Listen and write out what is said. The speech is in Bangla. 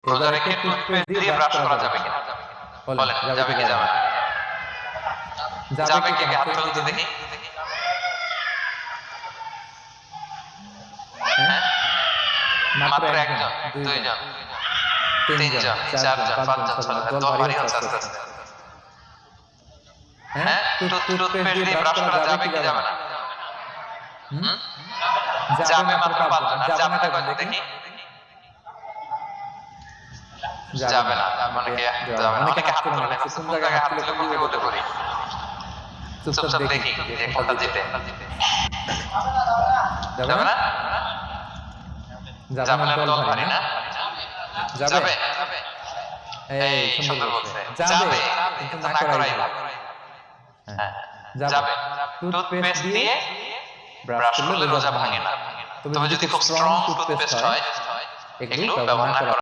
রোজা রেখে টুথপেস্ট দিয়ে ব্রাশ করা যাবে কিনা? বলেন যাবে কি যাবে না? যাবে কি? হাত তুলতে দেখি। হ্যাঁ, মাত্র একজন, দুইজন, তিনজন, চারজন, পাঁচজন, ছয়জন, দল ভারী হচ্ছে আস্তে আস্তে। হ্যাঁ, টুথপেস্ট দিয়ে ব্রাশ করা যাবে কি যাবে না? যাবে মাত্র পাঁচজন। আর যাবে না কয়জন দেখি? যাবে না, মানে কি যাবে না। অনেকে হাত তুলে নেয়, কোন জায়গায় হাত তুলে কোন বিপদে পড়ি। চুপচাপ দেখি যে কোনটা জিতে। যাবে না? যাবে না, দল ভারী না? যাবে। এই সুন্দর বলছে। যাবে, কিন্তু না করাই ভালো। হ্যাঁ, যাবে। টুথপেস্ট দিয়ে ব্রাশ করলে রোজা ভাঙে না। তবে যদি খুব স্ট্রং টুথপেস্ট হয়, এগুলো ব্যবহার না করা